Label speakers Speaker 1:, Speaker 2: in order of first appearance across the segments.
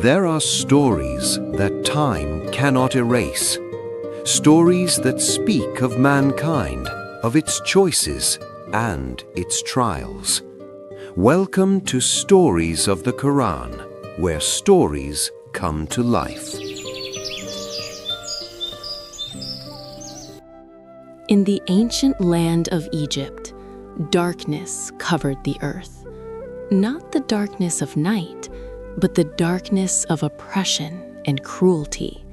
Speaker 1: There are stories that time cannot erase. Stories that speak of mankind, of its choices and its trials. Welcome to Stories of the Quran, where stories come to life.
Speaker 2: In the ancient land of Egypt, darkness covered the earth. Not the darkness of night, but the darkness of oppression and cruelty.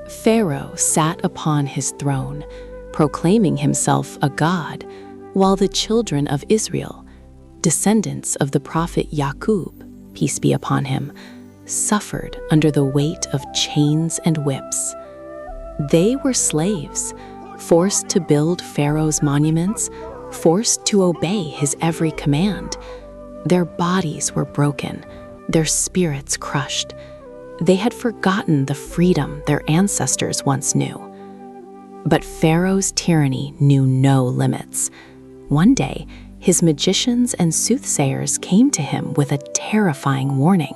Speaker 2: Pharaoh sat upon his throne, proclaiming himself a god, while the children of Israel, descendants of the prophet Yaqub, peace be upon him, suffered under the weight of chains and whips. They were slaves, forced to build Pharaoh's monuments, forced to obey his every command. Their bodies were broken, their spirits crushed. They had forgotten the freedom their ancestors once knew. But Pharaoh's tyranny knew no limits. One day, his magicians and soothsayers came to him with a terrifying warning.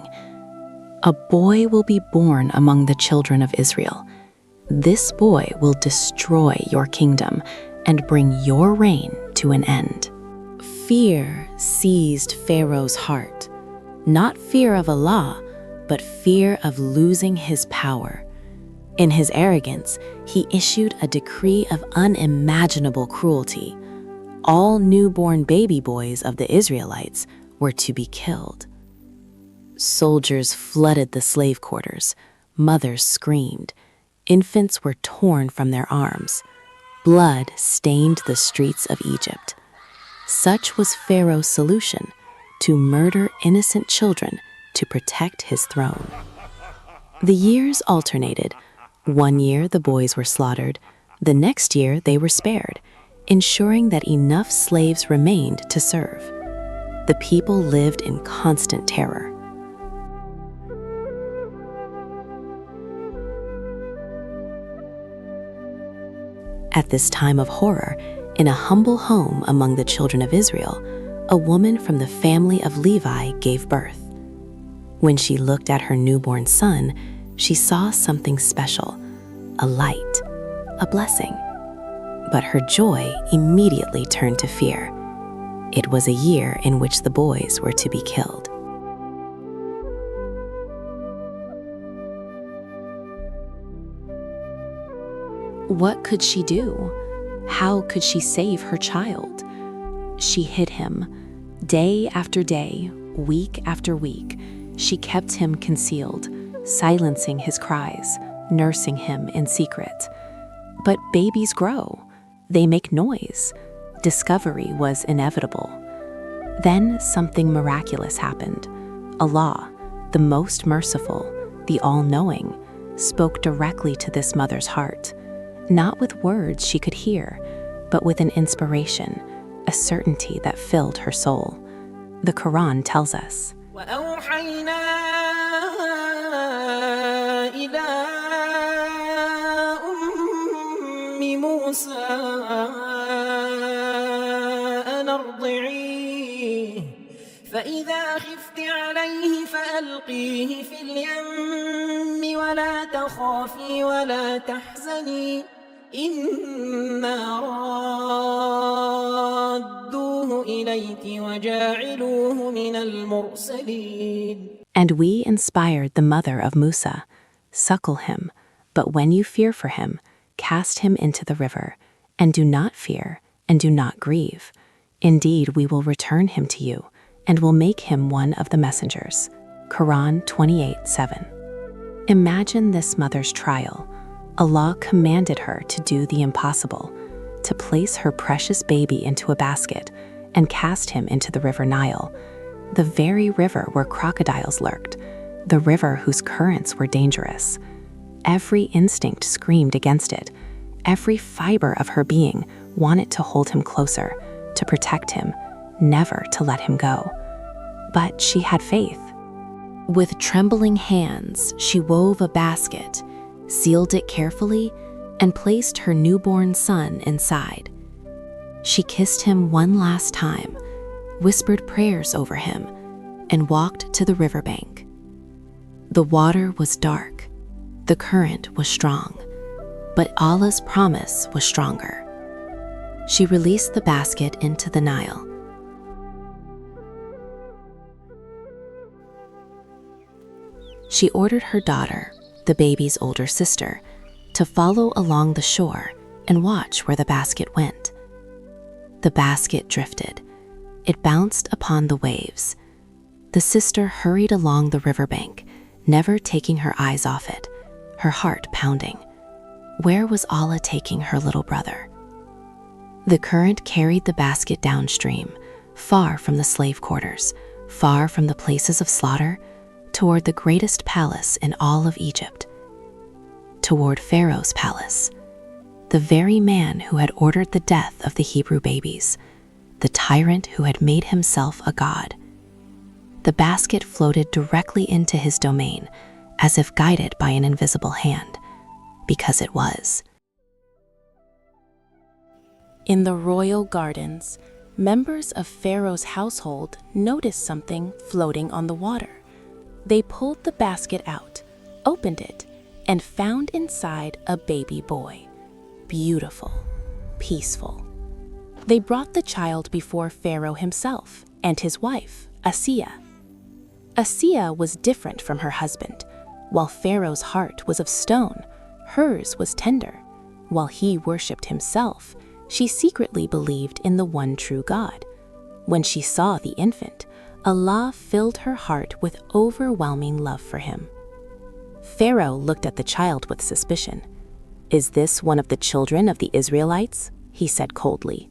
Speaker 2: A boy will be born among the children of Israel. This boy will destroy your kingdom and bring your reign to an end. Fear seized Pharaoh's heart. Not fear of Allah, but fear of losing his power. In his arrogance, he issued a decree of unimaginable cruelty. All newborn baby boys of the Israelites were to be killed. Soldiers flooded the slave quarters. Mothers screamed. Infants were torn from their arms. Blood stained the streets of Egypt. Such was Pharaoh's solution: to murder innocent children to protect his throne. The years alternated. One year the boys were slaughtered. The next year they were spared, ensuring that enough slaves remained to serve. The people lived in constant terror. At this time of horror, in a humble home among the children of Israel, a woman from the family of Levi gave birth. When she looked at her newborn son, she saw something special, a light, a blessing. But her joy immediately turned to fear. It was a year in which the boys were to be killed. What could she do? How could she save her child? She hid him. Day after day, week after week, she kept him concealed, silencing his cries, nursing him in secret. But babies grow. They make noise. Discovery was inevitable. Then something miraculous happened. Allah, the most merciful, the all-knowing, spoke directly to this mother's heart. Not with words she could hear, but with an inspiration, a certainty that filled her soul. The Quran tells us,
Speaker 3: وَأَوْحَيْنَا إِلَىٰ أُمِّ مُوسَىٰ أَنْ أَرْضِعِيهِ فَإِذَا خِفْتِ عَلَيْهِ فَأَلْقِيهِ فِي الْيَمِّ وَلَا تَخَافِي وَلَا تَحْزَنِي إِنَّا رَادُّوهُ إِلَيْكِ وَجَاعِلُوهُ مِنَ الْمُرْسَلِينَ.
Speaker 2: And we inspired the mother of Musa, suckle him, but when you fear for him, cast him into the river, and do not fear, and do not grieve. Indeed, we will return him to you, and will make him one of the messengers. Quran 28:7. Imagine this mother's trial. Allah commanded her to do the impossible, to place her precious baby into a basket and cast him into the river Nile, the very river where crocodiles lurked, the river whose currents were dangerous. Every instinct screamed against it. Every fiber of her being wanted to hold him closer, to protect him, never to let him go. But she had faith. With trembling hands, she wove a basket, sealed it carefully, and placed her newborn son inside. She kissed him one last time, whispered prayers over him, and walked to the riverbank. The water was dark. The current was strong. But Allah's promise was stronger. She released the basket into the Nile. She ordered her daughter, the baby's older sister, to follow along the shore and watch where the basket went. The basket drifted. It bounced upon the waves. The sister hurried along the riverbank, never taking her eyes off it, her heart pounding. Where was Allah taking her little brother? The current carried the basket downstream, far from the slave quarters, far from the places of slaughter, toward the greatest palace in all of Egypt, toward Pharaoh's palace, the very man who had ordered the death of the Hebrew babies, the tyrant who had made himself a god. The basket floated directly into his domain, as if guided by an invisible hand, because it was. In the royal gardens, members of Pharaoh's household noticed something floating on the water. They pulled the basket out, opened it, and found inside a baby boy. Beautiful, peaceful. They brought the child before Pharaoh himself and his wife, Asiya. Asiya was different from her husband. While Pharaoh's heart was of stone, hers was tender. While he worshipped himself, she secretly believed in the one true God. When she saw the infant, Allah filled her heart with overwhelming love for him. Pharaoh looked at the child with suspicion. "Is this one of the children of the Israelites?" he said coldly.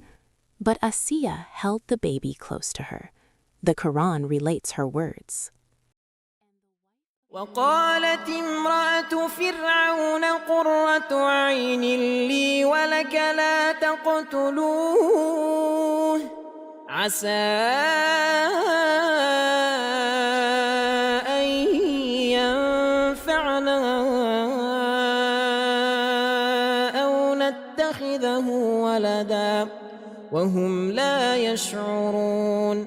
Speaker 2: But Asiya held the baby close to her. The Quran relates her words.
Speaker 3: وقالت امرأة فرعون قرة عين لي ولك لا تقتلوه عسى أن ينفعنا أو نتخذه ولدا وهم لا يشعرون.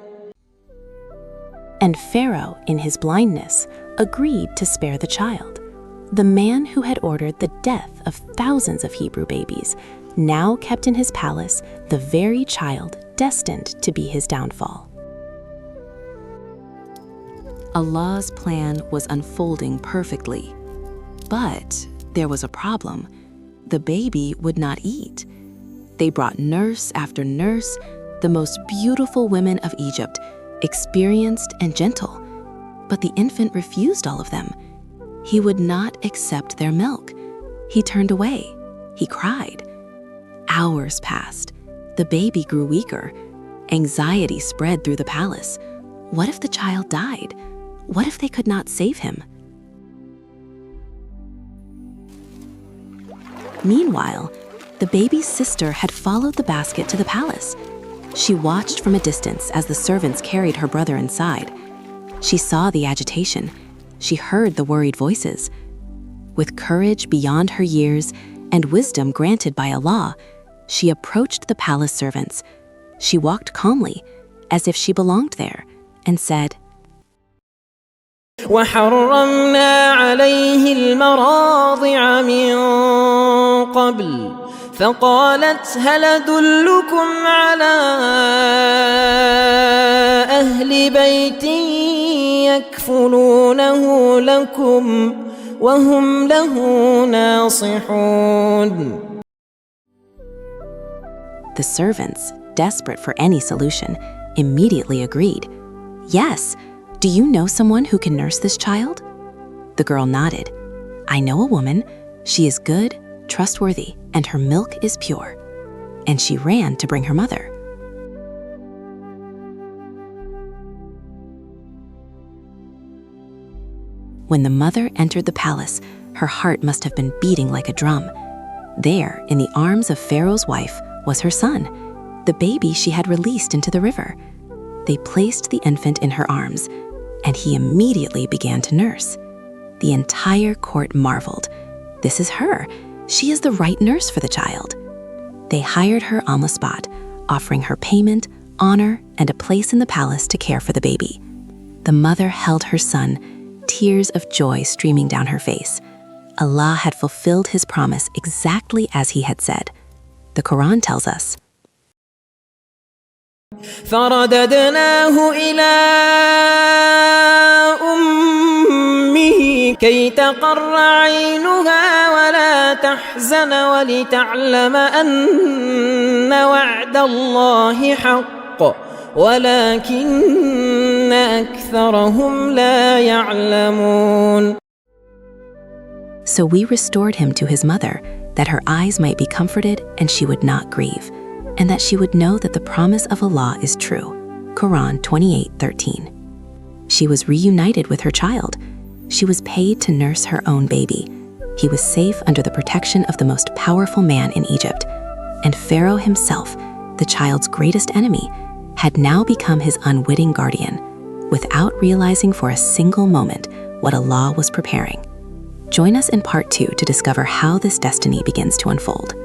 Speaker 2: And Pharaoh, in his blindness, agreed to spare the child. The man who had ordered the death of thousands of Hebrew babies now kept in his palace the very child destined to be his downfall. Allah's plan was unfolding perfectly. But there was a problem. The baby would not eat. They brought nurse after nurse, the most beautiful women of Egypt, experienced and gentle. But the infant refused all of them. He would not accept their milk. He turned away. He cried. Hours passed. The baby grew weaker. Anxiety spread through the palace. What if the child died? What if they could not save him? Meanwhile, the baby's sister had followed the basket to the palace. She watched from a distance as the servants carried her brother inside. She saw the agitation. She heard the worried voices. With courage beyond her years and wisdom granted by Allah, she approached the palace servants. She walked calmly, as if she belonged there, and said,
Speaker 3: وحرمنا عليه المراضع من قبل فقالت هل أدلكم على أهل بيت يكفلونه لكم وهم له ناصحون.
Speaker 2: The servants, desperate for any solution, immediately agreed. Yes, do you know someone who can nurse this child? The girl nodded. I know a woman. She is good, trustworthy, and her milk is pure. And she ran to bring her mother. When the mother entered the palace, her heart must have been beating like a drum. There, in the arms of Pharaoh's wife, was her son, the baby she had released into the river. They placed the infant in her arms, and he immediately began to nurse. The entire court marveled. This is her. She is the right nurse for the child. They hired her on the spot, offering her payment, honor, and a place in the palace to care for the baby. The mother held her son, tears of joy streaming down her face. Allah had fulfilled his promise exactly as he had said. The Quran tells us,
Speaker 3: فرددناه إلى أمه كي تقر عينها ولا تحزن ولتعلم أن وعد الله حق ولكن أكثرهم لا يعلمون.
Speaker 2: So we restored him to his mother, that her eyes might be comforted and she would not grieve, and that she would know that the promise of Allah is true. Quran 28:13. She was reunited with her child. She was paid to nurse her own baby. He was safe under the protection of the most powerful man in Egypt. And Pharaoh himself, the child's greatest enemy, had now become his unwitting guardian, without realizing for a single moment what Allah was preparing. Join us in part 2 to discover how this destiny begins to unfold.